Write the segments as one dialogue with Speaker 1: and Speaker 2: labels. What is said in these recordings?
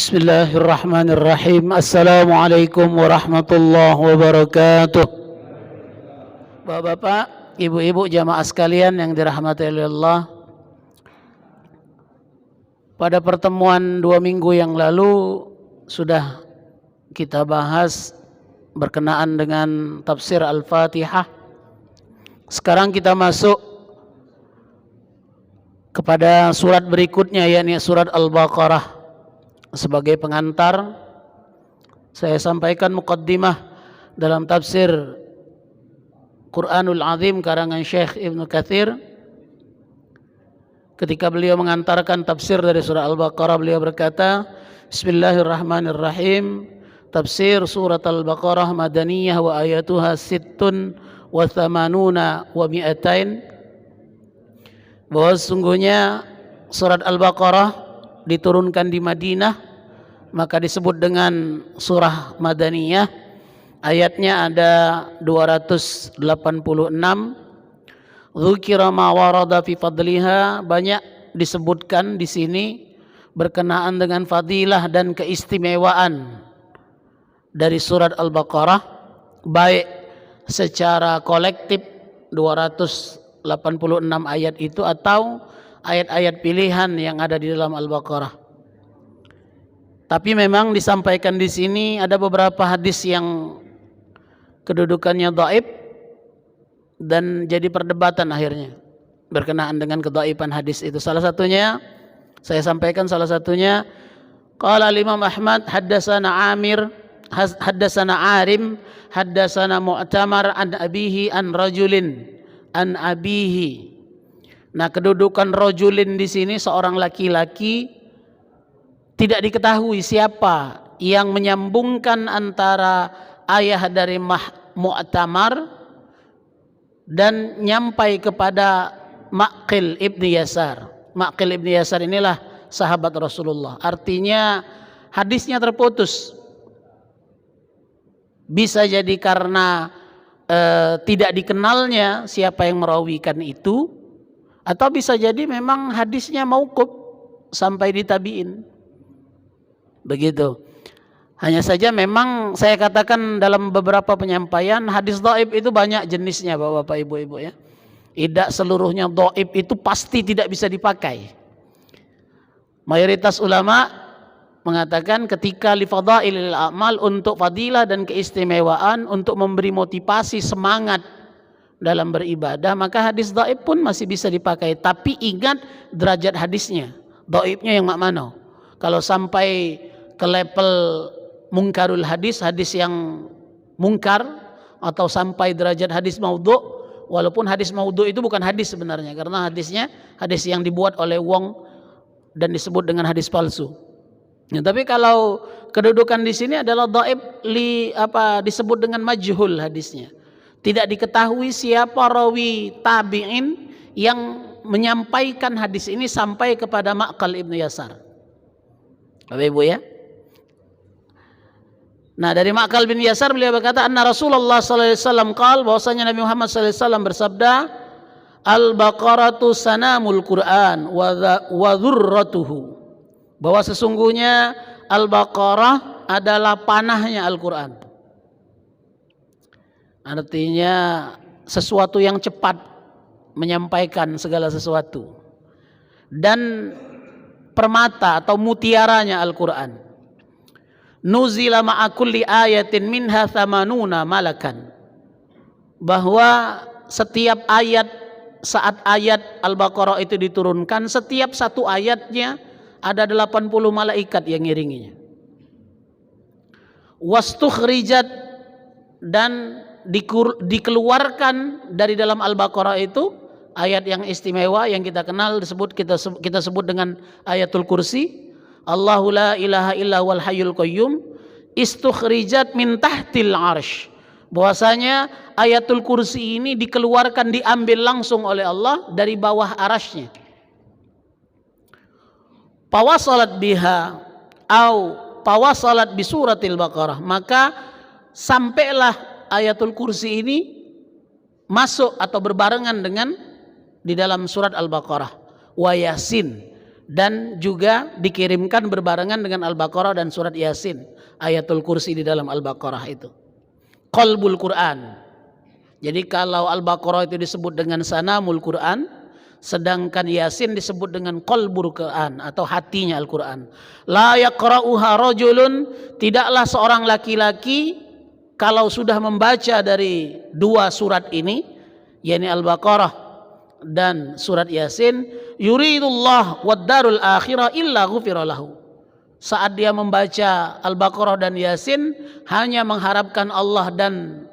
Speaker 1: Bismillahirrahmanirrahim. Assalamualaikum warahmatullahi wabarakatuh. Bapak-bapak, ibu-ibu jamaah sekalian yang dirahmati oleh Allah. Pada pertemuan 2 minggu yang lalu sudah kita bahas berkenaan dengan tafsir Al-Fatihah. Sekarang kita masuk kepada surat berikutnya, yakni surat Al-Baqarah. Sebagai pengantar, saya sampaikan muqaddimah dalam tafsir Quranul Azim karangan Syekh Ibnu Katsir. Ketika beliau mengantarkan tafsir dari surah Al-Baqarah, beliau berkata, Bismillahirrahmanirrahim. Tafsir surat Al-Baqarah madaniyah wa ayatuha sittun wa thamanuna wa mi'atain. Bahwa sesungguhnya surat Al-Baqarah diturunkan di Madinah, maka disebut dengan surah Madaniyah. Ayatnya ada 286. Dzukira ma warada fi fadliha, banyak disebutkan di sini berkenaan dengan fadilah dan keistimewaan dari surat Al-Baqarah, baik secara kolektif 286 ayat itu atau ayat-ayat pilihan yang ada di dalam Al-Baqarah. Tapi memang disampaikan di sini ada beberapa hadis yang kedudukannya dhaif dan jadi perdebatan akhirnya berkenaan dengan kedhaifan hadis itu. Salah satunya saya sampaikan, salah satunya qala Imam Ahmad haddatsana Amir haddatsana Arim haddatsana Mu'tamar an abihi an rajulin an abihi. Nah, kedudukan rajulin di sini seorang laki-laki, tidak diketahui siapa yang menyambungkan antara ayah dari Mu'tamar dan nyampai kepada Maqil ibni Yasar. Maqil ibni Yasar inilah sahabat Rasulullah. Artinya hadisnya terputus. Bisa jadi karena tidak dikenalnya siapa yang merawikan itu, atau bisa jadi memang hadisnya mauquf sampai di tabi'in. Begitu. Hanya saja memang saya katakan dalam beberapa penyampaian, hadis dhaif itu banyak jenisnya Bapak-bapak Ibu-ibu ya. Tidak seluruhnya dhaif itu pasti tidak bisa dipakai. Mayoritas ulama mengatakan ketika li fadailil a'mal, untuk fadilah dan keistimewaan, untuk memberi motivasi semangat dalam beribadah, maka hadis dhaif pun masih bisa dipakai. Tapi ingat derajat hadisnya. Dhaifnya yang mana? Kalau sampai ke level mungkarul hadis, hadis yang mungkar, atau sampai derajat hadis maudhu', walaupun hadis maudhu' itu bukan hadis sebenarnya, karena hadisnya hadis yang dibuat oleh wong dan disebut dengan hadis palsu. Ya, tapi kalau kedudukan di sini adalah dhaif disebut dengan majhul hadisnya. Tidak diketahui siapa rawi tabi'in yang menyampaikan hadis ini sampai kepada Maqil ibn Yasar. Bapak Ibu ya. Nah, dari Maqil bin Yasar beliau berkata, anna Rasulullah sallallahu alaihi wasallam qaal, bahwasanya Nabi Muhammad sallallahu alaihi wasallam bersabda, al-baqaratu sanamul Qur'an wa dzurratuhu. Bahwa sesungguhnya Al-Baqarah adalah panahnya Al-Qur'an. Artinya sesuatu yang cepat menyampaikan segala sesuatu, dan permata atau mutiaranya Al-Quran. Nuzila ma'a kulli ayatin minha thamanuna malakan. Bahwa setiap ayat, saat ayat Al-Baqarah itu diturunkan, setiap satu ayatnya ada 80 malaikat yang ngiringinya. Wastukhrijat, dan dikeluarkan dari dalam Al-Baqarah itu ayat yang istimewa yang kita kenal, kita sebut dengan ayatul kursi. Allahu la ilaha illa wal hayyul qayyum istukhrijat min tahtil arsh. Bahwasanya ayatul kursi ini dikeluarkan, diambil langsung oleh Allah dari bawah arasy-Nya. Pawasalat biha au pawasalat bi suratil Baqarah, maka sampailah ayatul kursi ini masuk atau berbarengan dengan di dalam surat Al-Baqarah. Wa Yasin, dan juga dikirimkan berbarengan dengan Al-Baqarah dan surat Yasin, ayatul kursi di dalam Al-Baqarah itu. Qalbul Quran. Jadi kalau Al-Baqarah itu disebut dengan sanamul Quran, sedangkan Yasin disebut dengan qalbul Quran atau hatinya Al-Quran. La yaqra'uha rajulun, tidaklah seorang laki-laki kalau sudah membaca dari dua surat ini, yakni Al-Baqarah dan surat Yasin, yuridullah wad darul akhirah illa ghufira lahu. Saat dia membaca Al-Baqarah dan Yasin hanya mengharapkan Allah dan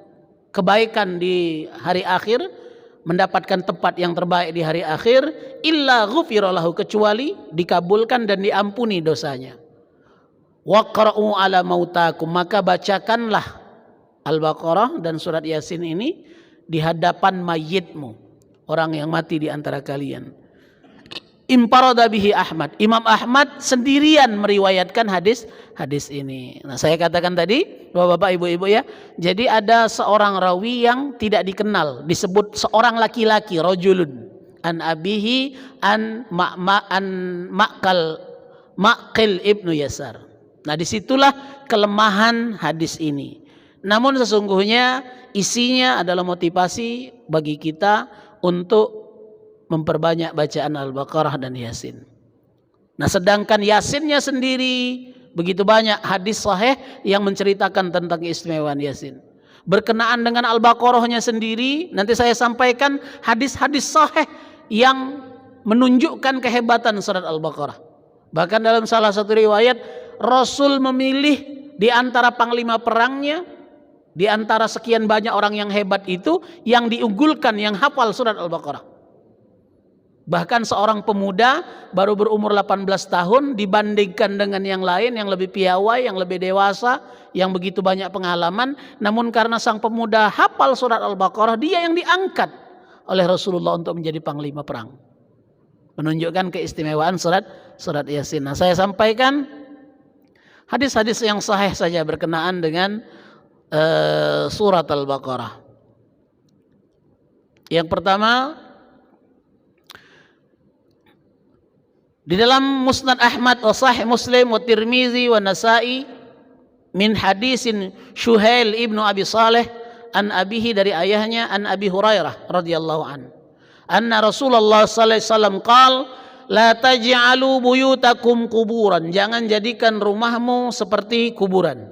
Speaker 1: kebaikan di hari akhir, mendapatkan tempat yang terbaik di hari akhir, illa ghufira lahu, kecuali dikabulkan dan diampuni dosanya. Waqra'u ala mautakum, maka bacakanlah Al-Baqarah dan surat Yasin ini di hadapan mayitmu, orang yang mati di antara kalian. Imparada bihi Ahmad, Imam Ahmad sendirian meriwayatkan hadis ini. Nah, saya katakan tadi, Bapak-bapak, Ibu-ibu ya, jadi ada seorang rawi yang tidak dikenal, disebut seorang laki-laki, rajulun an abihi an Ma'qil ibnu Yasar. Nah, disitulah kelemahan hadis ini. Namun sesungguhnya isinya adalah motivasi bagi kita untuk memperbanyak bacaan Al-Baqarah dan Yasin. Nah, sedangkan Yasinnya sendiri begitu banyak hadis sahih yang menceritakan tentang keistimewaan Yasin. Berkenaan dengan Al-Baqarahnya sendiri, nanti saya sampaikan hadis-hadis sahih yang menunjukkan kehebatan surat Al-Baqarah. Bahkan dalam salah satu riwayat, Rasul memilih di antara panglima perangnya, di antara sekian banyak orang yang hebat itu, yang diunggulkan, yang hafal surat Al-Baqarah. Bahkan seorang pemuda baru berumur 18 tahun dibandingkan dengan yang lain yang lebih piawai, yang lebih dewasa, yang begitu banyak pengalaman, namun karena sang pemuda hafal surat Al-Baqarah, dia yang diangkat oleh Rasulullah untuk menjadi panglima perang. Menunjukkan keistimewaan surat Yasin. Nah, saya sampaikan hadis-hadis yang sahih saja berkenaan dengan surat Al-Baqarah. Yang pertama, di dalam Musnad Ahmad wa Sahih Muslim wa Tirmizi wa Nasa'i min hadisin Syuhail ibnu Abi Saleh an abihi, dari ayahnya, an Abi Hurairah radhiyallahu an, anna Rasulullah sallallahu alaihi wasallam qala la taj'alu buyutakum kuburan, jangan jadikan rumahmu seperti kuburan.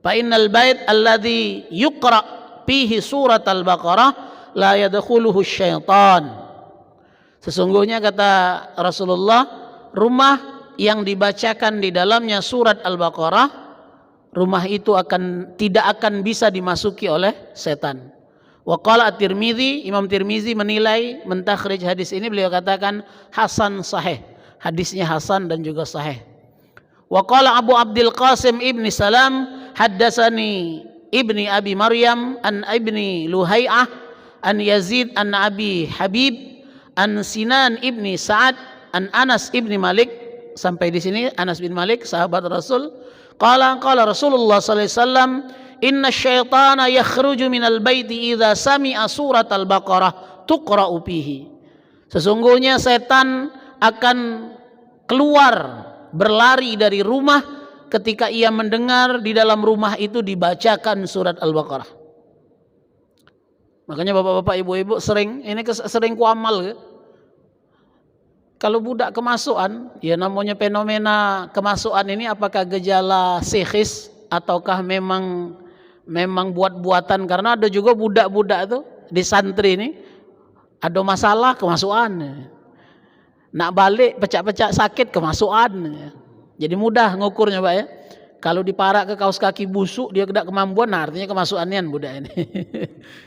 Speaker 1: Fa innal bait alladhi yuqra fihi surat Al-Baqarah la yadkhuluhu syaitan. Sesungguhnya kata Rasulullah, rumah yang dibacakan di dalamnya surat Al-Baqarah, rumah itu tidak akan bisa dimasuki oleh setan. Wa qala At-Tirmizi, Imam Tirmizi menilai, mentakhrij hadis ini, beliau katakan hasan sahih. Hadisnya hasan dan juga sahih. Wa qala Abu Abdul Qasim ibni Salam, haddatsani ibni Abi Maryam an ibni Luhai'ah an Yazid an Abi Habib an Sinan ibni Sa'ad an Anas ibni Malik. Sampai di sini Anas bin Malik, sahabat Rasul. Qala Rasulullah sallallahu alaihi wasallam, inna syaitana yakhruju minal baiti idza sami'a surat Al-Baqarah tuqra'u fihi. Sesungguhnya setan akan keluar, berlari dari rumah ketika ia mendengar di dalam rumah itu dibacakan surat Al-Baqarah. Makanya bapak-bapak, ibu-ibu sering kuamal ya. Kalau budak kemasukan, ya namanya fenomena kemasukan ini, apakah gejala psikis ataukah memang buat-buatan? Karena ada juga budak-budak tuh di santri ini ada masalah kemasukan, nak balik pecah-pecah sakit kemasukan. Jadi mudah ngukurnya Pak ya. Kalau diparak ke kaos kaki busuk dia tidak kemampuan, nah artinya kemasukannya budak ini.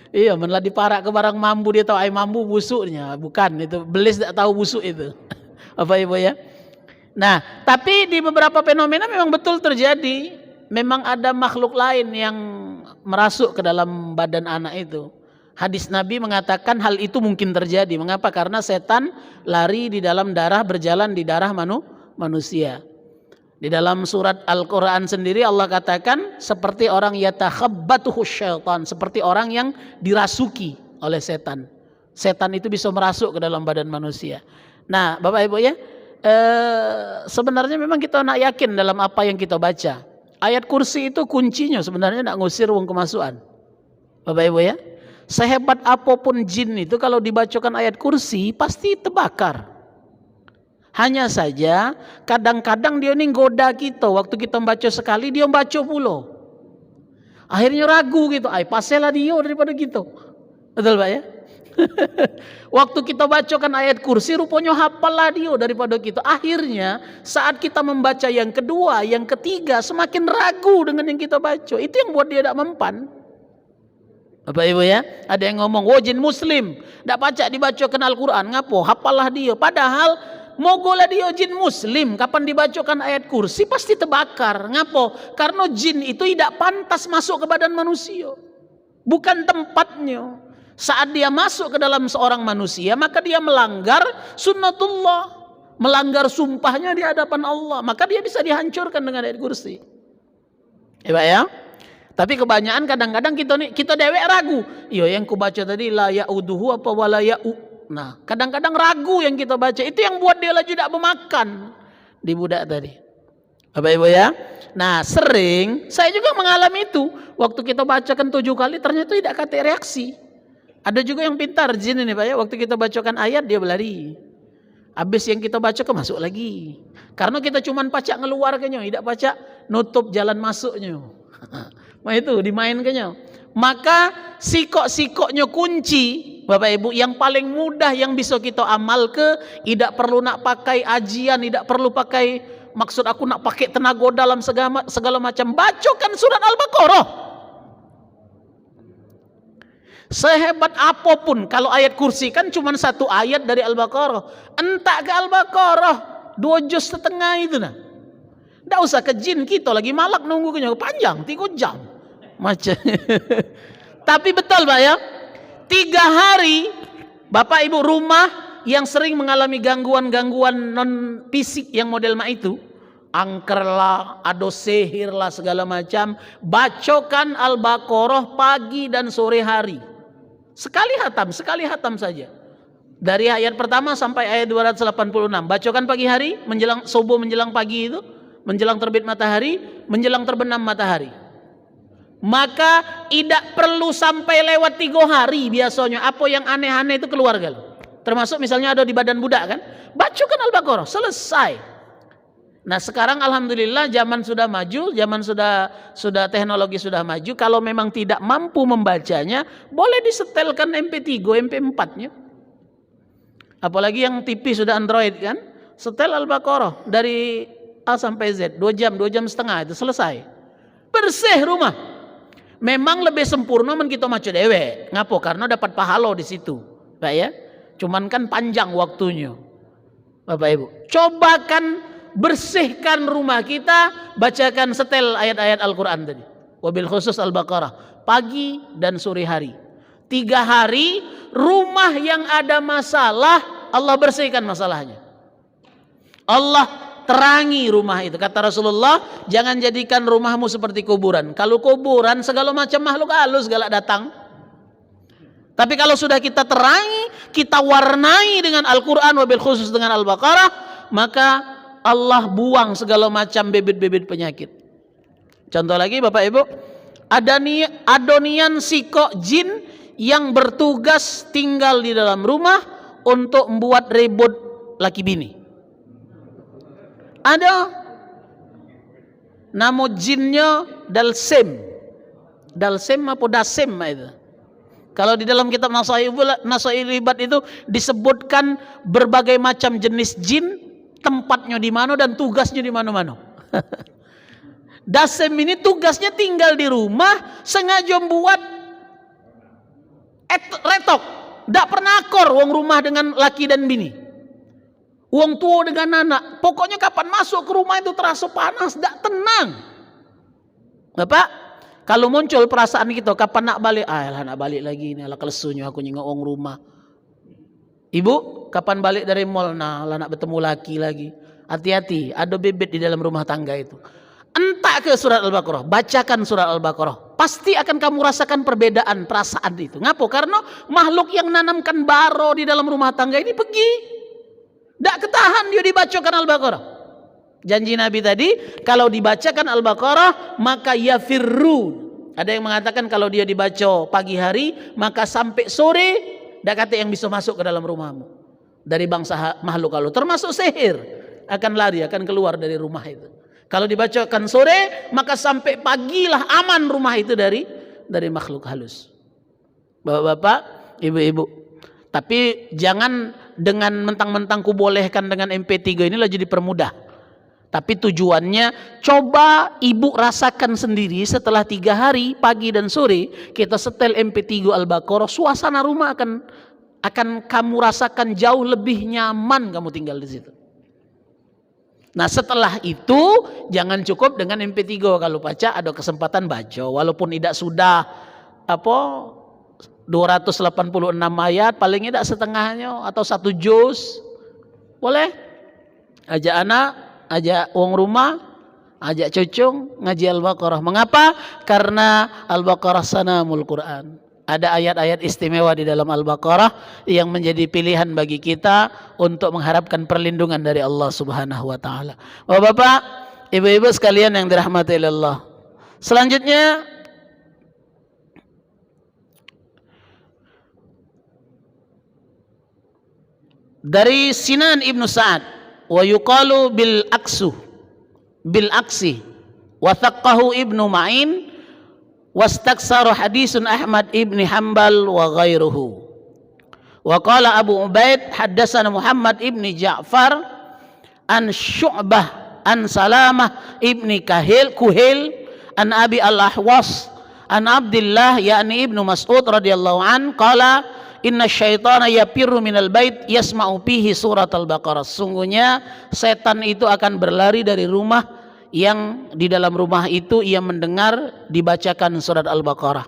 Speaker 1: Iya, malah diparak ke barang mambu, dia tahu mambu busuknya, bukan itu belis tidak tahu busuk itu. Apa ibu ya? Nah, tapi di beberapa fenomena memang betul terjadi. Memang ada makhluk lain yang merasuk ke dalam badan anak itu. Hadis Nabi mengatakan hal itu mungkin terjadi. Mengapa? Karena setan lari di dalam darah, berjalan di darah manusia. Di dalam surat Al-Quran sendiri Allah katakan seperti orang yatakhabbatuhu syaitan, seperti orang yang dirasuki oleh setan. Setan itu bisa merasuk ke dalam badan manusia. Nah Bapak Ibu ya, sebenarnya memang kita nak yakin dalam apa yang kita baca. Ayat kursi itu kuncinya sebenarnya nak ngusir wong kemasukan. Bapak Ibu ya, sehebat apapun jin itu kalau dibacakan ayat kursi pasti terbakar. Hanya saja kadang-kadang dia ini goda kita. Waktu kita baca sekali dia baca pula. Akhirnya ragu gitu. Ay paselah dia daripada gitu. Betul Pak ya? Waktu kita bacakan ayat kursi rupanya hafalah dia daripada kita. Akhirnya saat kita membaca yang kedua, yang ketiga semakin ragu dengan yang kita baca. Itu yang buat dia tidak mempan. Bapak Ibu ya, ada yang ngomong, "Oh jin muslim, tidak baca dibacakan Al-Quran, ngapo? Hafalah dia." Padahal mogolah dia jin muslim, kapan dibacakan ayat kursi pasti terbakar. Ngapo? Karena jin itu tidak pantas masuk ke badan manusia. Bukan tempatnya. Saat dia masuk ke dalam seorang manusia, maka dia melanggar sunnatullah, melanggar sumpahnya di hadapan Allah, maka dia bisa dihancurkan dengan ayat kursi. Ya Pak ya? Tapi kebanyakan kadang-kadang kita dewek ragu. Iya yang ku baca tadi la ya'uduhu apa wala ya'u. Nah, kadang-kadang ragu yang kita baca. Itu yang buat dia lagi tidak memakan di budak tadi. Bapak Ibu ya. Nah, sering saya juga mengalami itu. Waktu kita bacakan 7 kali ternyata tidak kata reaksi. Ada juga yang pintar jin ini Pak ya. Waktu kita bacakan ayat dia berlari. Habis yang kita baca masuk lagi. Karena kita cuma baca ngeluarkannya, tidak baca nutup jalan masuknya. Nah itu dimainkannya. Maka sikok-sikoknya kunci Bapak Ibu yang paling mudah yang bisa kita amal tidak perlu nak pakai ajian, tidak perlu pakai, maksud aku nak pakai tenaga dalam segala macam, bacakan surat Al-Baqarah. Sehebat apapun, kalau ayat kursi kan cuma 1 ayat dari Al-Baqarah, entah ke Al-Baqarah 2 juz setengah itu nah. Tidak usah ke jin, kita lagi malak nunggunya panjang 3 jam macam. Tapi betul Pak ya, 3 hari Bapak Ibu rumah yang sering mengalami gangguan-gangguan non fisik yang model itu, angker lah, ado sihir lah segala macam, bacokan Al-Baqarah pagi dan sore hari. Sekali hatam saja. Dari ayat pertama sampai ayat 286. Bacokan pagi hari, menjelang subuh menjelang pagi itu, menjelang terbit matahari, menjelang terbenam matahari. Maka tidak perlu sampai lewat 3 hari biasanya. Apa yang aneh-aneh itu keluar gal. Termasuk misalnya ada di badan budak kan, bacakan Al-Baqarah, selesai. Nah sekarang alhamdulillah zaman sudah maju, zaman sudah teknologi sudah maju. Kalau memang tidak mampu membacanya, boleh disetelkan MP3, MP4-nya. Apalagi yang TV sudah Android kan, setel Al-Baqarah dari A sampai Z, 2 jam setengah itu selesai. Bersih rumah. Memang lebih sempurna men kita maca dewe. Ngapo? Karena dapat pahala di situ, Pak ya. Cuman kan panjang waktunya. Bapak Ibu, cobakan bersihkan rumah kita, bacakan setel ayat-ayat Al-Quran tadi. Wabil khusus Al-Baqarah pagi dan sore hari. 3 hari rumah yang ada masalah Allah bersihkan masalahnya. Allah terangi rumah itu. Kata Rasulullah, jangan jadikan rumahmu seperti kuburan. Kalau kuburan segala macam makhluk halus galak datang. Tapi kalau sudah kita terangi, kita warnai dengan Al-Quran, wabil khusus dengan Al-Baqarah, maka Allah buang segala macam bibit-bibit penyakit. Contoh lagi Bapak Ibu, adonian sikok jin yang bertugas tinggal di dalam rumah untuk membuat ribut laki bini. Ada nama jinnya Dalsim. Dalsim apa Dasim itu. Kalau di dalam kitab Nasaibat itu disebutkan berbagai macam jenis jin, tempatnya di mana dan tugasnya di mana-mana. Dasim ini tugasnya tinggal di rumah, sengaja membuat retok, tidak pernah akor wong rumah dengan laki dan bini, wong tua dengan anak. Pokoknya kapan masuk ke rumah itu terasa panas, tidak tenang. Bapak, kalau muncul perasaan kita, kapan nak balik? Nak balik lagi nih, ala kelesunya aku nyengok wong rumah. Ibu, kapan balik dari mall? Nah, lah nak bertemu laki lagi. Hati-hati, ada bibit di dalam rumah tangga itu. Entah ke surat Al-Baqarah, bacakan surat Al-Baqarah. Pasti akan kamu rasakan perbedaan perasaan itu. Ngapa? Karena makhluk yang nanamkan baro di dalam rumah tangga ini pergi. Tidak ketahan dia dibacakan Al-Baqarah. Janji Nabi tadi, kalau dibacakan Al-Baqarah maka yafirrun. Ada yang mengatakan kalau dia dibaca pagi hari maka sampai sore tidak kata yang bisa masuk ke dalam rumahmu dari bangsa makhluk halus, termasuk sihir, akan lari, akan keluar dari rumah itu. Kalau dibacakan sore maka sampai pagilah aman rumah itu dari makhluk halus. Bapak-bapak, ibu-ibu, tapi jangan dengan mentang-mentang kubolehkan dengan MP3 inilah jadi permudah. Tapi tujuannya coba ibu rasakan sendiri setelah 3 hari pagi dan sore kita setel MP3 Al-Baqarah, suasana rumah akan kamu rasakan jauh lebih nyaman kamu tinggal di situ. Nah setelah itu jangan cukup dengan MP3, kalau baca ada kesempatan baca walaupun tidak sudah 286 ayat, paling tidak setengahnya atau 1 juz boleh. Ajak anak, ajak uang rumah, ajak cucung ngaji Al-Baqarah. Mengapa? Karena Al-Baqarah sanamul Quran. Ada ayat-ayat istimewa di dalam Al-Baqarah yang menjadi pilihan bagi kita untuk mengharapkan perlindungan dari Allah Subhanahu wa taala. Bapak-bapak, ibu-ibu sekalian yang dirahmati Allah. Selanjutnya dari Sinan Ibnu Sa'ad, wa yuqalu bil aksi wa thaqahu Ibnu Ma'in wastaksaru hadisun Ahmad ibni Hanbal wa ghairuhu. Wa qala Abu Ubaid haddatsana Muhammad ibni Ja'far an Syu'bah an Salamah ibni Kuhail an Abi Al-Ahwas an Abdullah yakni Ibnu Mas'ud radhiyallahu an qala inna syaitana yapirru minal bait yasma'u fihi surat Al-Baqarah. Sungguhnya setan itu akan berlari dari rumah yang di dalam rumah itu ia mendengar dibacakan surat Al-Baqarah.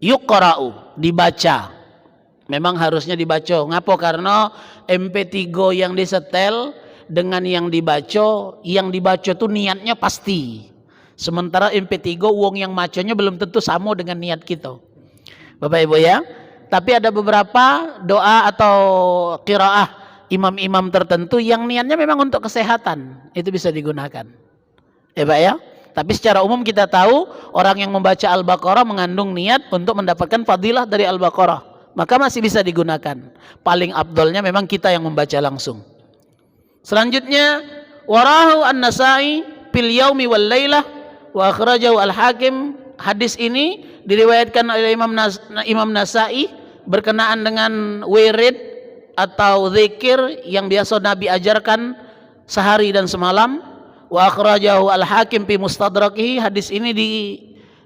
Speaker 1: Yuqra'u, dibaca. Memang harusnya dibaca. Ngapa? Karena MP3 yang disetel dengan yang dibaca itu niatnya pasti. Sementara MP3 uang yang macanya belum tentu sama dengan niat kita. Bapak Ibu ya. Tapi ada beberapa doa atau qiraah imam-imam tertentu yang niatnya memang untuk kesehatan, itu bisa digunakan. Ya Pak ya. Tapi secara umum kita tahu orang yang membaca Al-Baqarah mengandung niat untuk mendapatkan fadilah dari Al-Baqarah, maka masih bisa digunakan. Paling afdolnya memang kita yang membaca langsung. Selanjutnya warahu an-Nasa'i fil yaumi wal lailah wa akhrajahu al-Hakim. Hadis ini diriwayatkan oleh Imam Nasa'i berkenaan dengan wirid atau zikir yang biasa Nabi ajarkan sehari dan semalam. Wa akhrajahu al-Hakim fi mustadrakihi. Hadis ini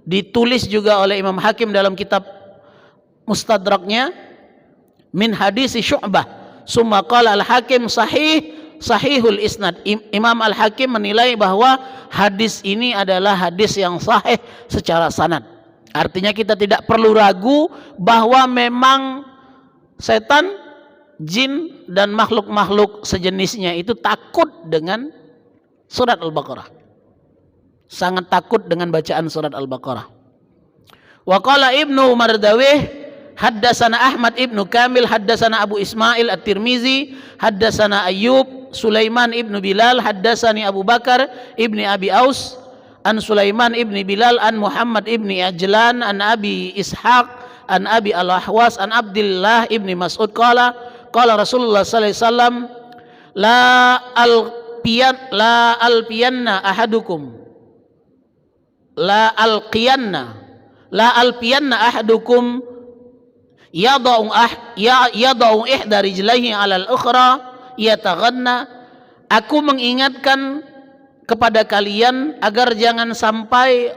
Speaker 1: ditulis juga oleh Imam Hakim dalam kitab Mustadraknya min hadis Syu'bah. Summa qala al-Hakim sahihul isnad. Imam al-Hakim menilai bahwa hadis ini adalah hadis yang sahih secara sanad. Artinya kita tidak perlu ragu bahwa memang setan, jin dan makhluk-makhluk sejenisnya itu takut dengan surat Al-Baqarah. Sangat takut dengan bacaan surat Al-Baqarah. Wa qala Ibnu Mardawih haddatsana Ahmad ibnu Kamil haddatsana Abu Ismail At-Tirmizi haddatsana Ayyub Sulaiman ibnu Bilal haddatsani Abu Bakar ibni Abi Aus an Sulaiman ibni Bilal an Muhammad ibni Ajlan an Abi Ishaq an Abi Al-Ahwas an Abdullah ibni Mas'ud qala Rasulullah sallallahu alaihi wasallam la alpiyanna ahadukum yada'u ihda rijlaihi 'ala al-ukhra yataghanna. Aku mengingatkan kepada kalian agar jangan sampai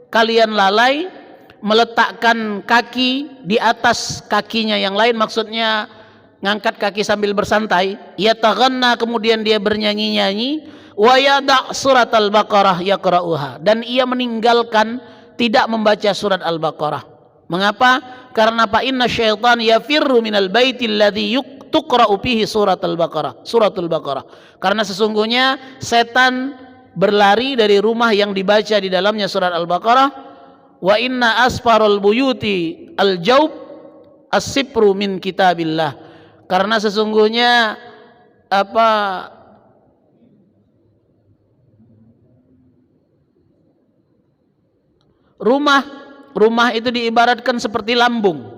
Speaker 1: kalian lalai meletakkan kaki di atas kakinya yang lain, maksudnya ngangkat kaki sambil bersantai. Yataghanna, kemudian dia bernyanyi-nyanyi. Wa yada' surat Al-Baqarah yaqra'uha, dan ia meninggalkan tidak membaca surat Al-Baqarah. Mengapa? Karena fa inna syaitan yafirru minal baitil ladzi tuqra'u fihi suratul Baqarah. Karena sesungguhnya setan berlari dari rumah yang dibaca di dalamnya surat Al-Baqarah. Wa inna asfarul buyuti al-jaub as-sipru min kitabillah. Karena sesungguhnya apa rumah itu diibaratkan seperti lambung,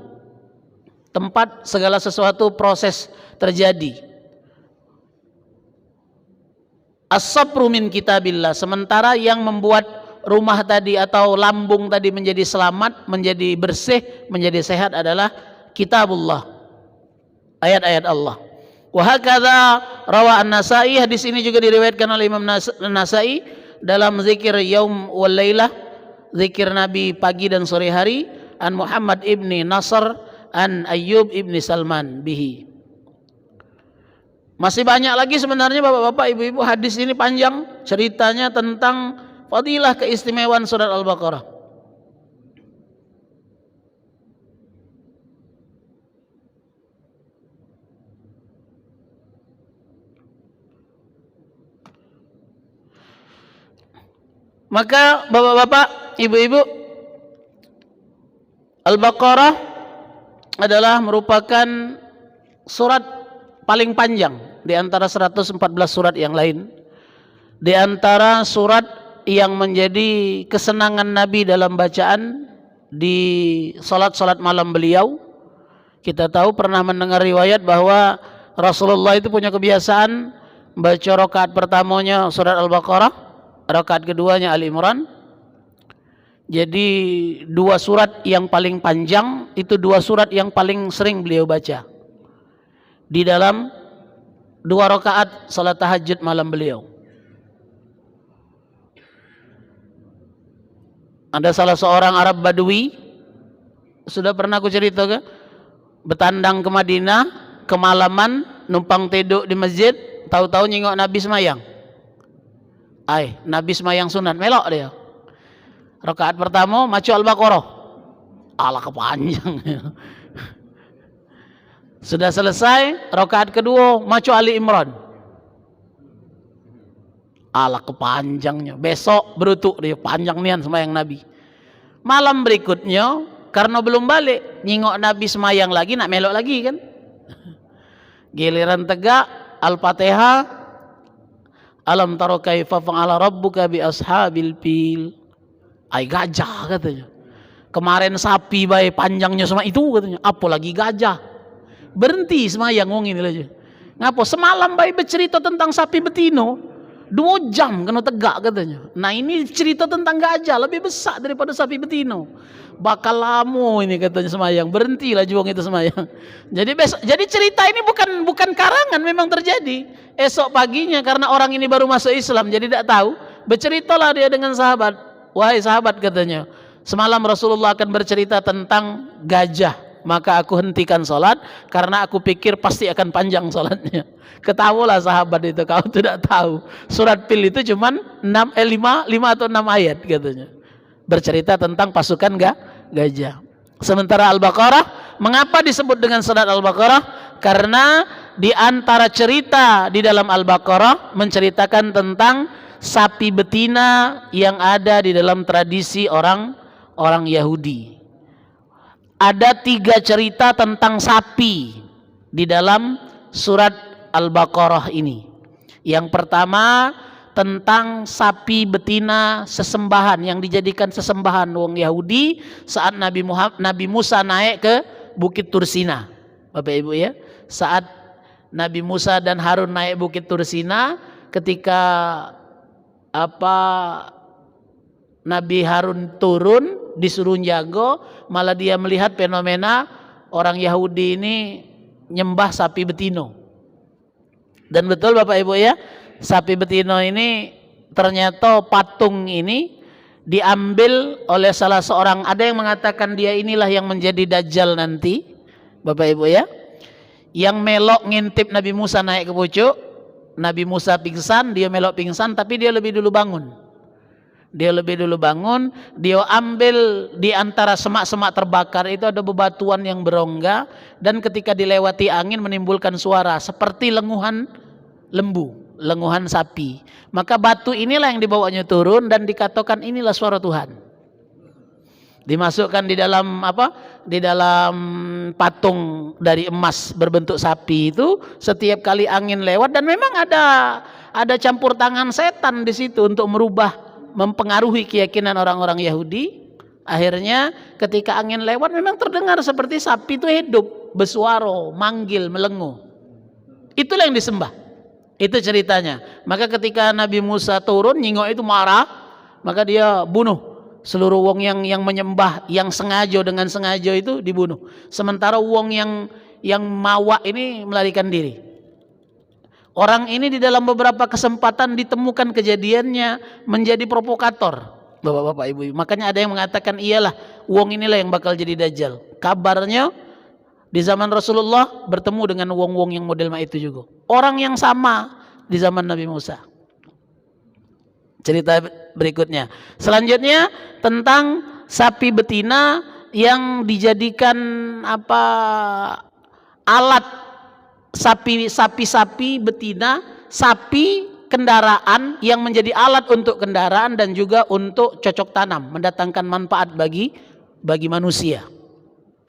Speaker 1: tempat segala sesuatu proses terjadi. As-sabru min kitabillah, sementara yang membuat rumah tadi atau lambung tadi menjadi selamat, menjadi bersih, menjadi sehat adalah kitabullah, ayat-ayat Allah. Wa hakadha rawa an-Nasa'i, hadis ini juga diriwayatkan oleh Imam Nasa'i dalam zikir yaum wal lailah, zikir Nabi pagi dan sore hari, an Muhammad ibni Nasr an Ayyub ibni Salman bihi. Masih banyak lagi sebenarnya bapak-bapak, ibu-ibu, hadis ini panjang ceritanya tentang fadilah keistimewaan surat Al-Baqarah. Maka bapak-bapak, ibu-ibu, Al-Baqarah adalah merupakan surat paling panjang di antara 114 surat yang lain. Di antara surat yang menjadi kesenangan Nabi dalam bacaan di salat-salat malam beliau. Kita tahu pernah mendengar riwayat bahwa Rasulullah itu punya kebiasaan baca rakaat pertamanya surat Al-Baqarah, rakaat keduanya Ali Imran. Jadi dua surat yang paling panjang itu dua surat yang paling sering beliau baca di dalam dua rakaat salat tahajud malam beliau. Ada salah seorang Arab Badui, sudah pernah aku cerita ke, bertandang ke Madinah, kemalaman, numpang tidur di masjid, tahu-tahu nyengok Nabi semayang. Nabi semayang sunat, melok dia. Rakaat pertama maca Al-Baqarah, alah kepanjang. Sudah selesai, rakaat kedua maca Ali Imran, alah kepanjangnya. Besok berutuk dia, panjang nian semayang Nabi. Malam berikutnya karena belum balik, nyingok Nabi semayang lagi, nak melok lagi kan. Giliran tegak Al-Fatihah, alam tara kaifa fa'ala rabbuka bi ashabil fil. Gajah katanya. Kemarin sapi bae panjangnya sama itu katanya, apalagi gajah. Berhenti semayang wong ini aja. Ngapa semalam bae bercerita tentang sapi betino 2 jam kena tegak katanya. Nah ini cerita tentang gajah lebih besar daripada sapi betino. Bakal lama ini katanya semayang. Berhentilah juang itu semayang. Jadi cerita ini bukan karangan, memang terjadi. Esok paginya karena orang ini baru masuk Islam jadi tidak tahu, berceritalah dia dengan sahabat. Wahai sahabat katanya, semalam Rasulullah akan bercerita tentang gajah, maka aku hentikan sholat karena aku pikir pasti akan panjang sholatnya. Ketahuilah sahabat itu, kau tidak tahu surat Fil itu cuman 5 atau 6 ayat katanya, bercerita tentang pasukan gajah. Sementara Al-Baqarah, mengapa disebut dengan surat Al-Baqarah? Karena di antara cerita di dalam Al-Baqarah menceritakan tentang sapi betina yang ada di dalam tradisi orang Yahudi. Ada 3 cerita tentang sapi di dalam surat Al-Baqarah ini. Yang pertama tentang sapi betina sesembahan yang dijadikan sesembahan wong Yahudi saat Nabi Musa naik ke Bukit Tursina. Bapak Ibu ya, saat Nabi Musa dan Harun naik Bukit Tursina, ketika Nabi Harun turun disuruh jago, malah dia melihat fenomena orang Yahudi ini nyembah sapi betino. Dan betul Bapak Ibu ya, sapi betino ini ternyata patung ini diambil oleh salah seorang, ada yang mengatakan dia inilah yang menjadi Dajjal nanti Bapak Ibu ya, yang melok ngintip Nabi Musa naik ke pucuk. Nabi Musa pingsan, dia melok pingsan, tapi dia lebih dulu bangun. Dia ambil di antara semak-semak terbakar itu ada bebatuan yang berongga, dan ketika dilewati angin menimbulkan suara seperti lenguhan lembu, lenguhan sapi. Maka batu inilah yang dibawanya turun dan dikatakan inilah suara Tuhan. Dimasukkan di dalam apa? Di dalam patung dari emas berbentuk sapi itu, setiap kali angin lewat, dan memang ada campur tangan setan di situ untuk merubah, mempengaruhi keyakinan orang-orang Yahudi. Akhirnya ketika angin lewat memang terdengar seperti sapi itu hidup, bersuara, manggil, melenguh. Itulah yang disembah. Itu ceritanya. Maka ketika Nabi Musa turun, nyingok itu marah, maka dia bunuh seluruh wong yang menyembah, yang sengaja, dengan sengaja itu dibunuh. Sementara wong yang mawa ini melarikan diri. Orang ini di dalam beberapa kesempatan ditemukan kejadiannya menjadi provokator, bapak-bapak, ibu-ibu. Makanya ada yang mengatakan iyalah wong inilah yang bakal jadi dajjal. Kabarnya di zaman Rasulullah bertemu dengan wong-wong yang model itu juga. Orang yang sama di zaman Nabi Musa. Cerita berikutnya. Selanjutnya tentang sapi betina yang dijadikan apa, alat, sapi betina, sapi kendaraan yang menjadi alat untuk kendaraan dan juga untuk cocok tanam, mendatangkan manfaat bagi manusia.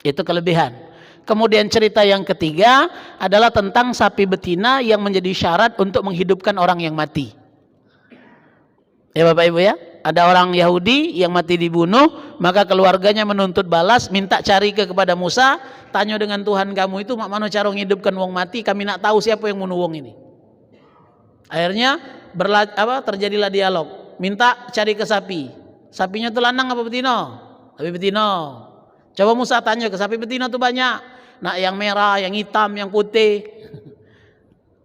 Speaker 1: Itu kelebihan. Kemudian cerita yang ketiga adalah tentang sapi betina yang menjadi syarat untuk menghidupkan orang yang mati. Ya Bapak Ibu ya, ada orang Yahudi yang mati dibunuh, maka keluarganya menuntut balas, minta cari kepada Musa, tanya dengan Tuhan kamu itu mak mana cara menghidupkan wong mati, kami nak tahu siapa yang bunuh wong ini. Akhirnya terjadilah dialog, minta cari ke sapi. Sapinya itu lanang apa betina? Sapi betina. Coba Musa tanya ke sapi betina itu banyak. Nak yang merah, yang hitam, yang putih.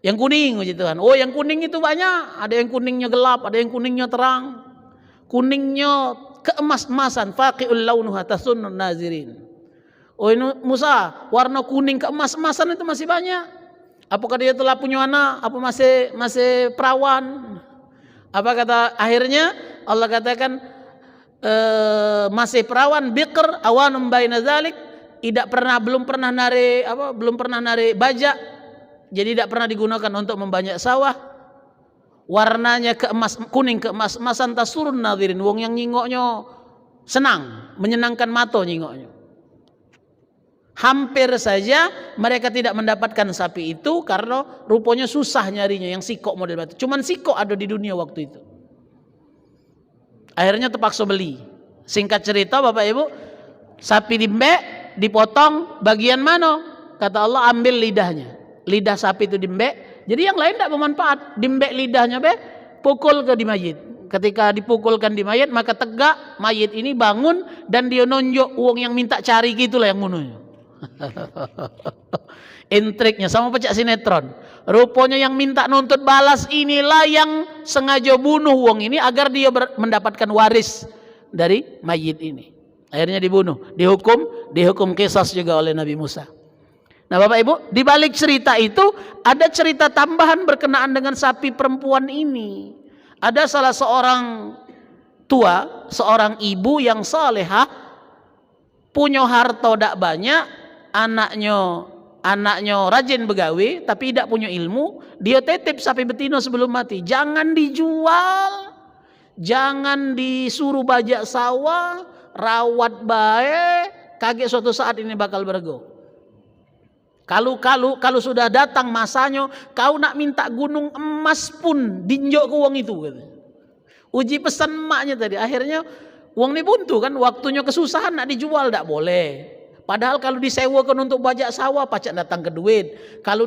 Speaker 1: Yang kuning puji Tuhan. Oh, yang kuning itu banyak. Ada yang kuningnya gelap, ada yang kuningnya terang. Kuningnya keemas-emasan, faqiul launuha tasunnun nazirin. Oh, ini Musa, warna kuning keemas-emasan itu masih banyak. Apakah dia telah punya anak? Apa masih perawan? Apa kata akhirnya Allah katakan masih perawan, bikr awanum baina zalik, belum pernah narik bajak. Jadi tidak pernah digunakan untuk membajak sawah. Warnanya kuning keemas-emasan tasurun nadzirin, wong yang nyingoknya senang, menyenangkan mata nyingoknya. Hampir saja mereka tidak mendapatkan sapi itu karena rupanya susah nyarinya yang sikok model batu. Cuman sikok ada di dunia waktu itu. Akhirnya terpaksa beli. Singkat cerita Bapak Ibu, sapi dimbek, dipotong bagian mana? Kata Allah, ambil lidahnya. Lidah sapi itu dimbek, jadi yang lain tidak bermanfaat. Dimbek lidahnya pukul ke di mayit. Ketika dipukulkan di mayit, maka tegak mayit ini bangun dan dia nonjok uang yang minta cari, gitulah yang bunuhnya. Intriknya sama pecah sinetron. Rupanya yang minta nuntut balas inilah yang sengaja bunuh uang ini agar dia mendapatkan waris dari mayit ini. Akhirnya dibunuh, dihukum qisas juga oleh Nabi Musa. Nah Bapak Ibu, di balik cerita itu ada cerita tambahan berkenaan dengan sapi perempuan ini. Ada salah seorang tua, seorang ibu yang salehah, punya harta tidak banyak, anaknya rajin begawe tapi tidak punya ilmu. Dia titip sapi betina sebelum mati, jangan dijual, jangan disuruh bajak sawah, rawat baik, kaget suatu saat ini bakal bergo. Kalau sudah datang masanya, kau nak minta gunung emas pun dinjok ke uang itu. Uji pesan emaknya tadi. Akhirnya uang ini buntu kan, waktunya kesusahan nak dijual tidak boleh. Padahal kalau disewakan untuk bajak sawah pacak datang ke duit. Kalau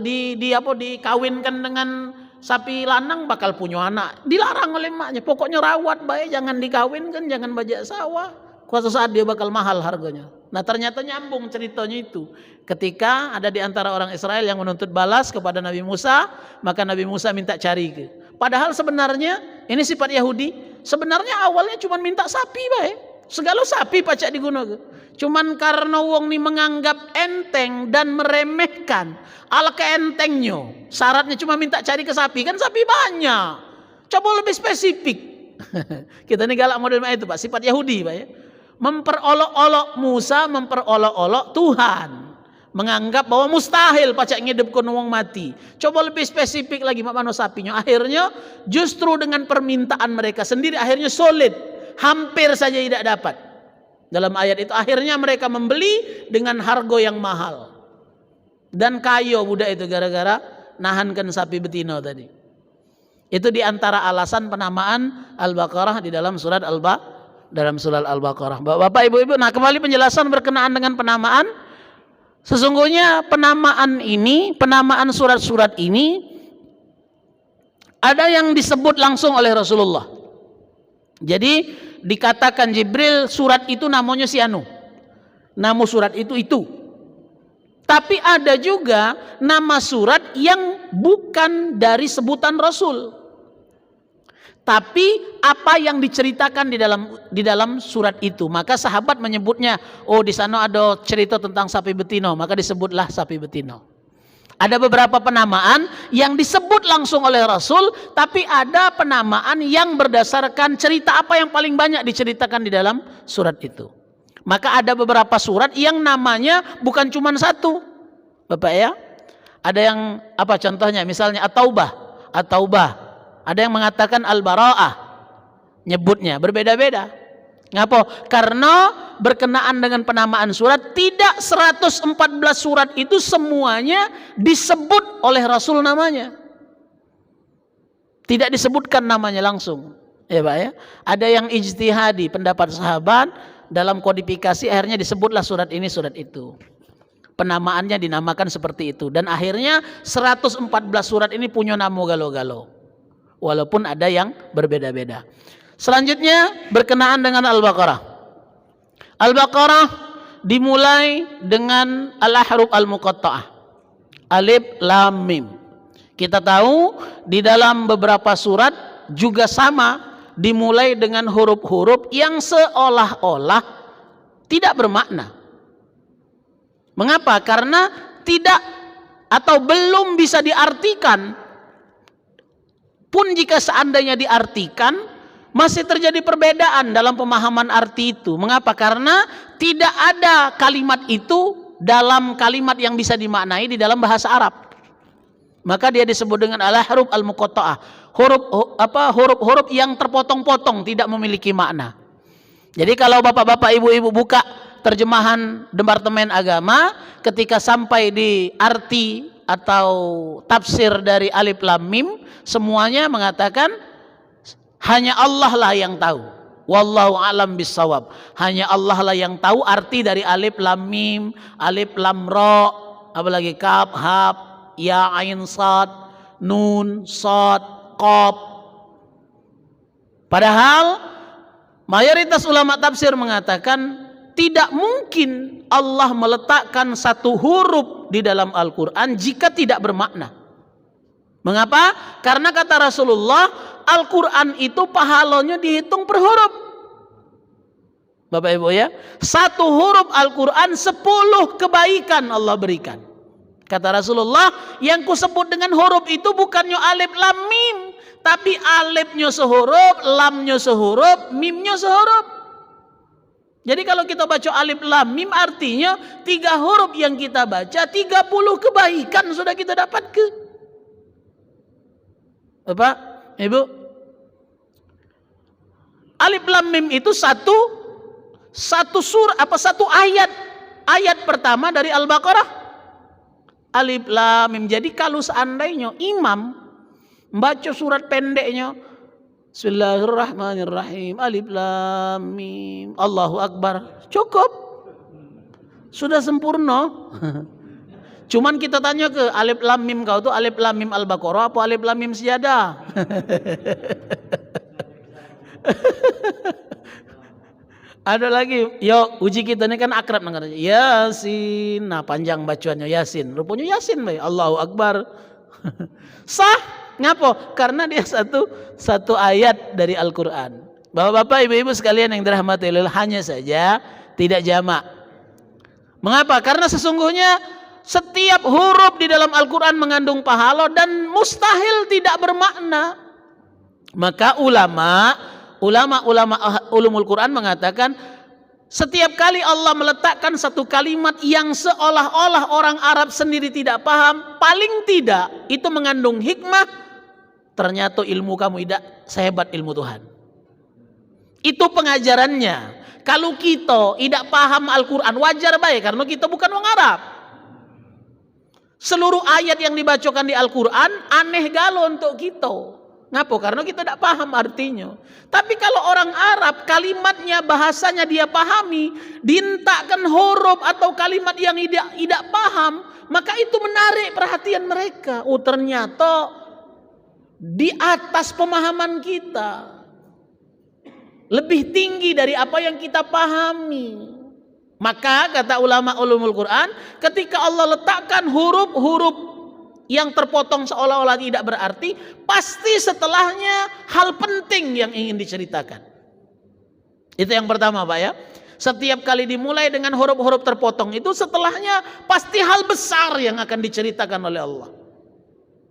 Speaker 1: dikawinkan dengan sapi lanang bakal punya anak. Dilarang oleh emaknya. Pokoknya rawat baik, jangan dikawinkan, jangan bajak sawah. Suatu saat dia bakal mahal harganya. Nah ternyata nyambung ceritanya itu. Ketika ada di antara orang Israel yang menuntut balas kepada Nabi Musa, maka Nabi Musa minta cari ke. Padahal sebenarnya ini sifat Yahudi. Sebenarnya awalnya cuma minta sapi baik. Segala sapi pacak digunakan. Cuman karena wong ini menganggap enteng dan meremehkan. Ala keentengnya. Syaratnya cuma minta cari ke sapi. Kan sapi banyak. Coba lebih spesifik. Kita ini galak model itu Pak. Sifat Yahudi Pak ya. Memperolok-olok Musa, memperolok-olok Tuhan, menganggap bahwa mustahil pacak ngidupkan wong mati. Coba lebih spesifik lagi mak mano sapinya. Akhirnya justru dengan permintaan mereka sendiri akhirnya solid, hampir saja tidak dapat. Dalam ayat itu akhirnya mereka membeli dengan harga yang mahal. Dan kayo budak itu gara-gara nahankan sapi betina tadi. Itu diantara alasan penamaan Al-Baqarah di dalam surat Al-Baqarah. Bapak Ibu-Ibu, nah kembali penjelasan berkenaan dengan penamaan. Sesungguhnya penamaan surat-surat ini ada yang disebut langsung oleh Rasulullah. Jadi dikatakan Jibril surat itu namanya si anu. Nama surat itu. Tapi ada juga nama surat yang bukan dari sebutan Rasul. Tapi apa yang diceritakan di dalam surat itu, maka sahabat menyebutnya, oh di sana ada cerita tentang sapi betina, maka disebutlah sapi betina. Ada beberapa penamaan yang disebut langsung oleh Rasul, tapi ada penamaan yang berdasarkan cerita apa yang paling banyak diceritakan di dalam surat itu. Maka ada beberapa surat yang namanya bukan cuma satu, Bapak ya. Ada yang apa contohnya? Misalnya At-Taubah. Ada yang mengatakan Al-Bara'ah. Nyebutnya berbeda-beda. Ngapa? Karena berkenaan dengan penamaan surat, tidak 114 surat itu semuanya disebut oleh Rasul namanya. Tidak disebutkan namanya langsung. Ya Pak ya. Ada yang ijtihadi, pendapat sahabat, dalam kodifikasi akhirnya disebutlah surat ini, surat itu. Penamaannya dinamakan seperti itu. Dan akhirnya 114 surat ini punya nama galo-galo. Walaupun ada yang berbeda-beda. Selanjutnya berkenaan dengan Al-Baqarah. Al-Baqarah dimulai dengan al-ahruf al-muqatta'ah. Alif, lam, mim. Kita tahu di dalam beberapa surat juga sama dimulai dengan huruf-huruf yang seolah-olah tidak bermakna. Mengapa? Karena tidak atau belum bisa diartikan. Pun jika seandainya diartikan, masih terjadi perbedaan dalam pemahaman arti itu. Mengapa? Karena tidak ada kalimat itu dalam kalimat yang bisa dimaknai di dalam bahasa Arab. Maka dia disebut dengan al-ahruf al-muqatta'ah. Huruf-huruf yang terpotong-potong, tidak memiliki makna. Jadi kalau bapak-bapak, ibu-ibu buka terjemahan Departemen Agama, ketika sampai di arti atau tafsir dari alif lam mim, semuanya mengatakan hanya Allah lah yang tahu. Wallahu a'lam bissawab. Hanya Allah lah yang tahu arti dari alif lam mim, alif lam ra, apalagi kaf, hab, ya, ain, sad, nun, sad, qaf. Padahal mayoritas ulama tafsir mengatakan tidak mungkin Allah meletakkan satu huruf di dalam Al-Quran jika tidak bermakna. Mengapa? Karena kata Rasulullah, Al-Quran itu pahalanya dihitung per huruf. Bapak Ibu ya, satu huruf Al-Quran 10 kebaikan Allah berikan. Kata Rasulullah, yang kusebut dengan huruf itu bukannya alif lam mim, tapi alifnya sehuruf, lamnya sehuruf, mimnya sehuruf. Jadi kalau kita baca alif lam mim, artinya 3 huruf yang kita baca 30 kebaikan sudah kita dapat ke. Bapak, Ibu, alif lam mim itu satu ayat pertama dari Al-Baqarah. Alif lam mim. Jadi kalau seandainya imam membaca surat pendeknya, Bismillahirrahmanirrahim, alif lam mim, Allahu Akbar, cukup, sudah sempurna. Cuman kita tanya ke alif lam mim kau tuh alif lam mim Al-Baqarah apa alif lam mim Sajadah? Ada lagi, yo uji kita ini kan akrab dengan Yasin. Nah panjang bacaannya Yasin, rupanya Yasin, Allahu Akbar. Sah. Ngapa? Karena dia satu ayat dari Al-Quran. Bapak-bapak, ibu-ibu sekalian yang dirahmati Allah, hanya saja tidak jamak. Mengapa? Karena sesungguhnya setiap huruf di dalam Al-Quran mengandung pahala dan mustahil tidak bermakna. Maka ulama ulumul Quran mengatakan, setiap kali Allah meletakkan satu kalimat yang seolah-olah orang Arab sendiri tidak paham, paling tidak itu mengandung hikmah. Ternyata ilmu kamu tidak sehebat ilmu Tuhan. Itu pengajarannya. Kalau kita tidak paham Al-Quran, wajar baik karena kita bukan orang Arab. Seluruh ayat yang dibacakan di Al-Quran aneh galo untuk kita. Ngapa? Karena kita tidak paham artinya. Tapi kalau orang Arab, kalimatnya, bahasanya dia pahami, dihentakkan huruf atau kalimat yang tidak paham, maka itu menarik perhatian mereka. Oh, ternyata di atas pemahaman kita, lebih tinggi dari apa yang kita pahami. Maka kata ulama ulumul Quran, ketika Allah letakkan huruf-huruf yang terpotong seolah-olah tidak berarti, pasti setelahnya hal penting yang ingin diceritakan. Itu yang pertama, Pak ya. Setiap kali dimulai dengan huruf-huruf terpotong itu, setelahnya pasti hal besar yang akan diceritakan oleh Allah.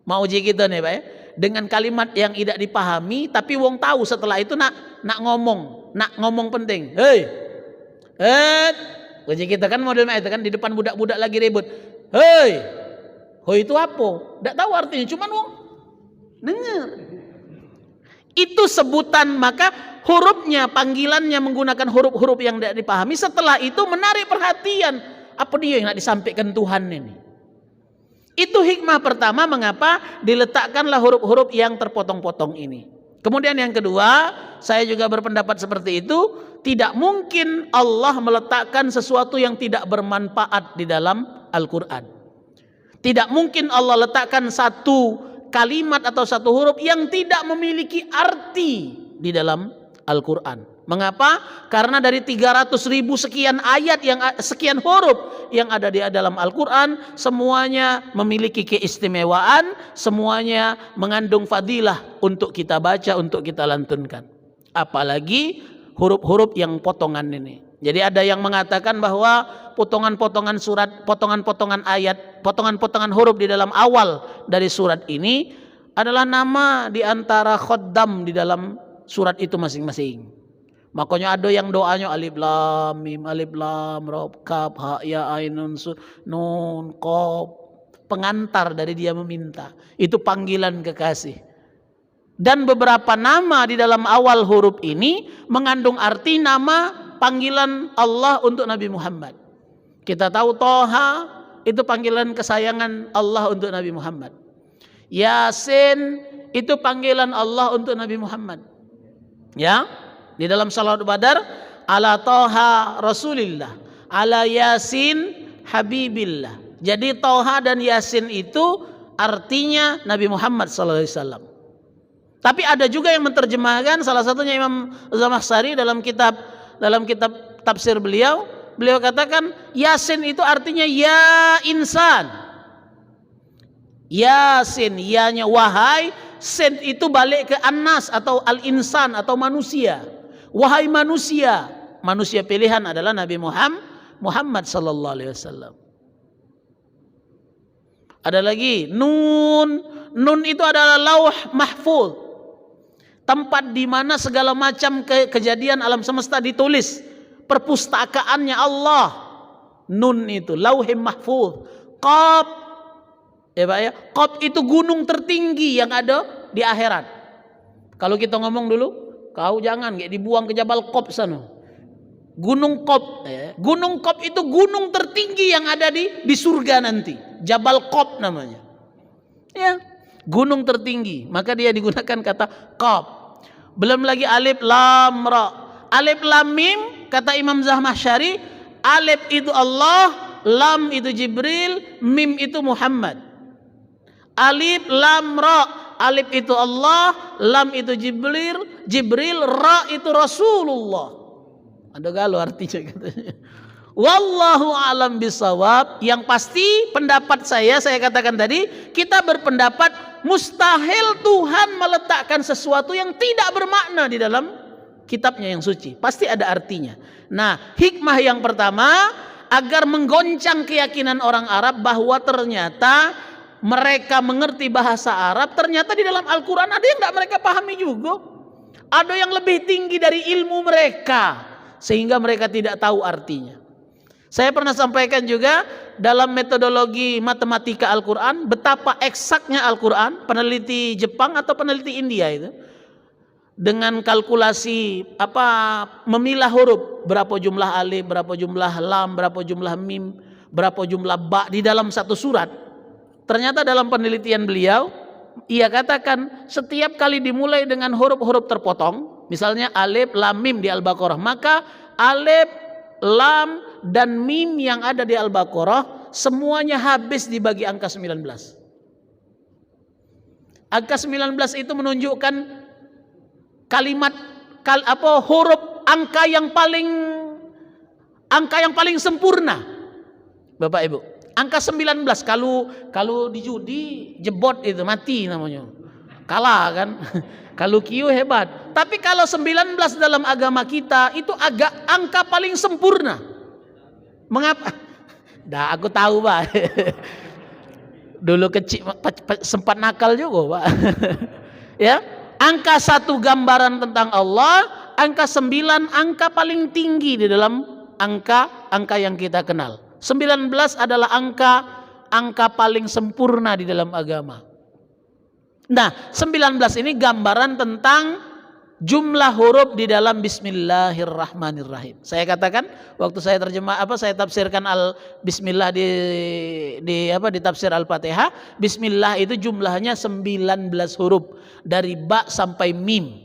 Speaker 1: Mau uji kita nih, Pak ya. Dengan kalimat yang tidak dipahami, tapi wong tahu setelah itu nak ngomong penting. Hei, uji kita kan modelnya itu kan, di depan budak-budak lagi ribut. Hei, oh itu apa? Tidak tahu artinya, cuman wong dengar. Itu sebutan, maka hurufnya, panggilannya menggunakan huruf-huruf yang tidak dipahami. Setelah itu menarik perhatian. Apa dia yang nak disampaikan Tuhan ini? Itu hikmah pertama mengapa diletakkanlah huruf-huruf yang terpotong-potong ini. Kemudian yang kedua, saya juga berpendapat seperti itu. Tidak mungkin Allah meletakkan sesuatu yang tidak bermanfaat di dalam Al-Quran. Tidak mungkin Allah letakkan satu kalimat atau satu huruf yang tidak memiliki arti di dalam Al-Quran. Mengapa? Karena dari 300.000 sekian ayat, sekian huruf yang ada di dalam Al-Quran, semuanya memiliki keistimewaan, semuanya mengandung fadilah untuk kita baca, untuk kita lantunkan. Apalagi huruf-huruf yang potongan ini. Jadi ada yang mengatakan bahwa potongan-potongan surat, potongan-potongan ayat, potongan-potongan huruf di dalam awal dari surat ini adalah nama di antara khoddam di dalam surat itu masing-masing. Makanya ada yang doanya alif lam mim, alif lam ra, kaf ha ya ain nun qaf, pengantar dari dia meminta. Itu panggilan kekasih. Dan beberapa nama di dalam awal huruf ini mengandung arti nama panggilan Allah untuk Nabi Muhammad. Kita tahu Toha itu panggilan kesayangan Allah untuk Nabi Muhammad. Yasin itu panggilan Allah untuk Nabi Muhammad. Ya, di dalam salawat Badar, ala Toha Rasulillah, ala Yasin Habibillah. Jadi Toha dan Yasin itu artinya Nabi Muhammad SAW. Tapi ada juga yang menerjemahkan, salah satunya Imam Zamakhsyari dalam kitab tafsir beliau katakan Yasin itu artinya ya insan. Yasin, ya-nya wahai, sin itu balik ke annas atau al-insan atau manusia. Wahai manusia, manusia pilihan adalah Nabi Muhammad sallallahu alaihi wasallam. Ada lagi nun itu adalah lauh mahfuz. Tempat di mana segala macam kejadian alam semesta ditulis, perpustakaannya Allah. Nun itu lauhim mahfuz. Qaf, ya Pak ya, Qaf itu gunung tertinggi yang ada di akhirat. Kalau kita ngomong dulu, kau jangan kayak dibuang ke Jabal Qaf sana. Gunung Qaf, ya. Gunung Qaf itu gunung tertinggi yang ada di surga nanti. Jabal Qaf namanya. Ya, gunung tertinggi. Maka dia digunakan kata Qaf. Belum lagi alif lam ra. Alif lam mim kata Imam Zamakhsyari, alif itu Allah, lam itu Jibril, mim itu Muhammad. Alif lam ra, alif itu Allah, lam itu Jibril, ra itu Rasulullah. Ada galau artinya katanya. Wallahu a'lam bisawab. Yang pasti pendapat saya katakan tadi, kita berpendapat mustahil Tuhan meletakkan sesuatu yang tidak bermakna di dalam kitabnya yang suci. Pasti ada artinya. Nah, hikmah yang pertama agar menggoncang keyakinan orang Arab bahwa ternyata mereka mengerti bahasa Arab, ternyata di dalam Al-Quran ada yang tidak mereka pahami juga. Ada yang lebih tinggi dari ilmu mereka sehingga mereka tidak tahu artinya. Saya pernah sampaikan juga dalam metodologi matematika Al-Quran betapa eksaknya Al-Quran, peneliti Jepang atau peneliti India itu dengan kalkulasi memilah huruf, berapa jumlah alif, berapa jumlah lam, berapa jumlah mim, berapa jumlah ba di dalam satu surat. Ternyata dalam penelitian beliau, ia katakan setiap kali dimulai dengan huruf-huruf terpotong, misalnya alif, lam, mim di Al-Baqarah, maka alif, lam, dan mim yang ada di Al-Baqarah semuanya habis dibagi angka 19. Angka 19 itu menunjukkan kalimat huruf angka yang paling sempurna. Bapak Ibu, angka 19 kalau di judi jebot itu mati namanya. Kalah kan? Kalau kiu hebat. Tapi kalau 19 dalam agama kita itu agak angka paling sempurna. Mengapa? Dah aku tahu, Pak. Dulu kecil sempat nakal juga, Pak. Ya. Angka 1 gambaran tentang Allah, angka 9 angka paling tinggi di dalam angka yang kita kenal. 19 adalah angka paling sempurna di dalam agama. Nah, 19 ini gambaran tentang jumlah huruf di dalam Bismillahirrahmanirrahim. Saya katakan waktu saya saya tafsirkan Bismillah di tafsir Al-Fatihah, Bismillah itu jumlahnya 19 huruf dari ba sampai mim.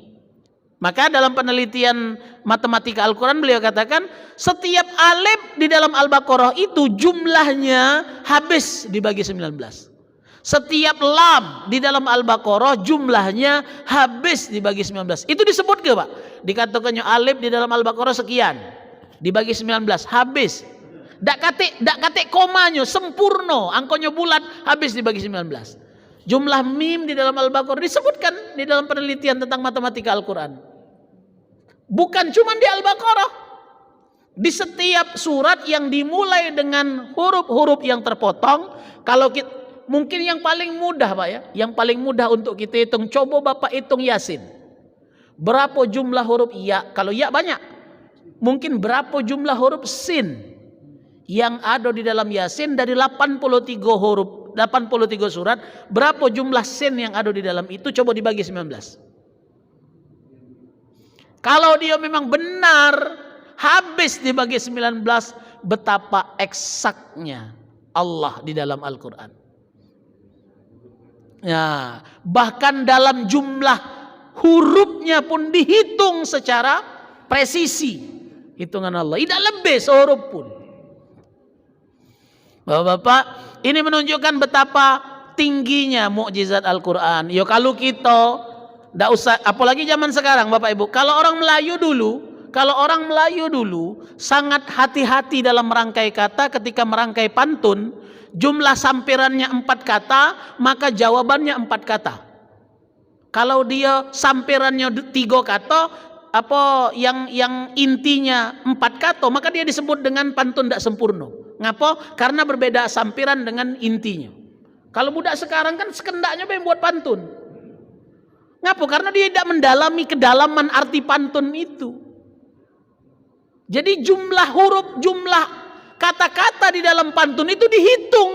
Speaker 1: Maka dalam penelitian matematika Al-Quran beliau katakan setiap alif di dalam Al-Baqarah itu jumlahnya habis dibagi 19. Setiap lam di dalam Al-Baqarah jumlahnya habis dibagi 19. Itu disebut ke, Pak? Dikatakannya alif di dalam Al-Baqarah sekian, dibagi 19, habis. Dak kate komanya sempurna, angkonya bulat, habis dibagi 19. Jumlah mim di dalam Al-Baqarah disebutkan di dalam penelitian tentang matematika Al-Quran. Bukan cuma di Al-Baqarah. Di setiap surat yang dimulai dengan huruf-huruf yang terpotong, kalau kita mungkin yang paling mudah, Pak ya, yang paling mudah untuk kita hitung, coba Bapak hitung Yasin. Berapa jumlah huruf ya? Kalau ya banyak. Mungkin berapa jumlah huruf sin yang ada di dalam Yasin dari 83 huruf, 83 surat, berapa jumlah sin yang ada di dalam itu, coba dibagi 19. Kalau dia memang benar habis dibagi 19, betapa eksaknya Allah di dalam Al-Quran. Ya, bahkan dalam jumlah hurufnya pun dihitung secara presisi, hitungan Allah, tidak lebih sehuruf pun. Bapak-bapak, ini menunjukkan betapa tingginya mukjizat Al-Quran. Ya kalau kita tidak usah, apalagi zaman sekarang, Bapak Ibu, kalau orang Melayu dulu sangat hati-hati dalam merangkai kata. Ketika merangkai pantun, jumlah sampirannya 4 kata, maka jawabannya 4 kata. Kalau dia sampirannya 3 kata, yang intinya 4 kata, maka dia disebut dengan pantun tidak sempurna. Ngapa? Karena berbeda sampiran dengan intinya. Kalau budak sekarang kan sekendaknya buat pantun. Ngapa? Karena dia tidak mendalami kedalaman arti pantun itu. Jadi jumlah huruf, jumlah kata-kata di dalam pantun itu dihitung.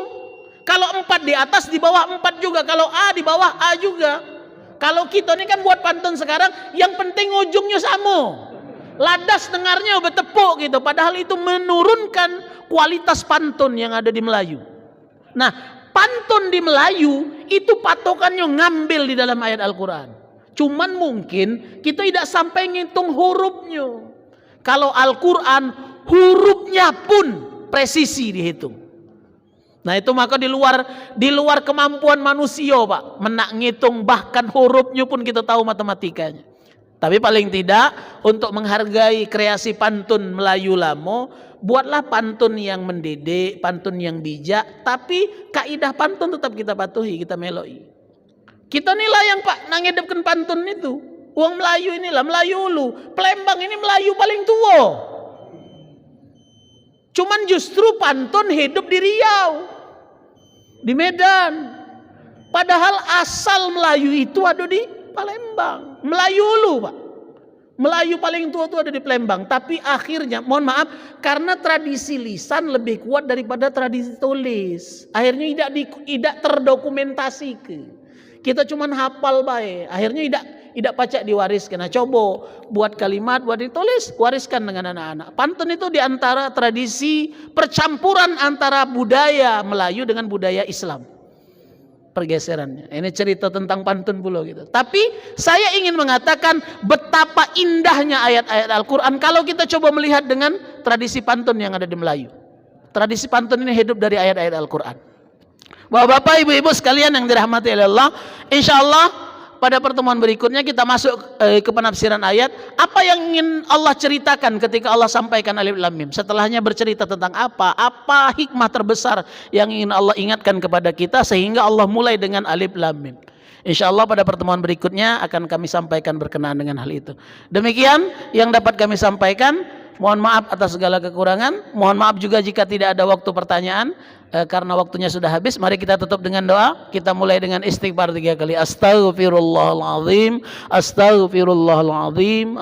Speaker 1: Kalau 4 di atas, di bawah 4 juga. Kalau A di bawah A juga. Kalau kita ini kan buat pantun sekarang, yang penting ujungnya sama. Ladas dengarnya bertepuk gitu. Padahal itu menurunkan kualitas pantun yang ada di Melayu. Nah, pantun di Melayu itu patokannya ngambil di dalam ayat Al-Quran. Cuman mungkin kita tidak sampai ngitung hurufnya. Kalau Al-Quran hurufnya pun presisi dihitung. Nah itu maka di luar kemampuan manusia, Pak, menak ngitung bahkan hurufnya pun kita tahu matematikanya. Tapi paling tidak untuk menghargai kreasi pantun Melayu lama, buatlah pantun yang mendidik, pantun yang bijak, tapi kaidah pantun tetap kita patuhi, kita meloi. Kita nilai yang Pak nangedepkan pantun itu. Uang Melayu inilah, Melayu Ulu, Palembang ini Melayu paling tua. Cuman justru pantun hidup di Riau, di Medan. Padahal asal Melayu itu ada di Palembang. Melayu Ulu, Pak. Melayu paling tua itu ada di Palembang. Tapi akhirnya, mohon maaf, karena tradisi lisan lebih kuat daripada tradisi tulis. Akhirnya tidak terdokumentasi. Kita cuman hafal baik. Akhirnya tidak pacak diwariskan. Nah, coba buat kalimat, buat ditulis, wariskan dengan anak-anak. Pantun itu diantara tradisi percampuran antara budaya Melayu dengan budaya Islam. Pergeserannya. Ini cerita tentang pantun pula gitu. Tapi saya ingin mengatakan betapa indahnya ayat-ayat Al-Quran kalau kita coba melihat dengan tradisi pantun yang ada di Melayu. Tradisi pantun ini hidup dari ayat-ayat Al-Quran. Bapak-bapak, ibu-ibu sekalian yang dirahmati oleh Allah, insya Allah pada pertemuan berikutnya kita masuk ke penafsiran ayat. Apa yang ingin Allah ceritakan ketika Allah sampaikan alif lam mim? Setelahnya bercerita tentang apa hikmah terbesar yang ingin Allah ingatkan kepada kita sehingga Allah mulai dengan alif lam mim. Insya Allah pada pertemuan berikutnya akan kami sampaikan berkenaan dengan hal itu. Demikian yang dapat kami sampaikan. Mohon maaf atas segala kekurangan. Mohon maaf juga jika tidak ada waktu pertanyaan karena waktunya sudah habis. Mari kita tutup dengan doa. Kita mulai dengan istighfar 3 kali. Astaghfirullahaladzim, astaghfirullahaladzim,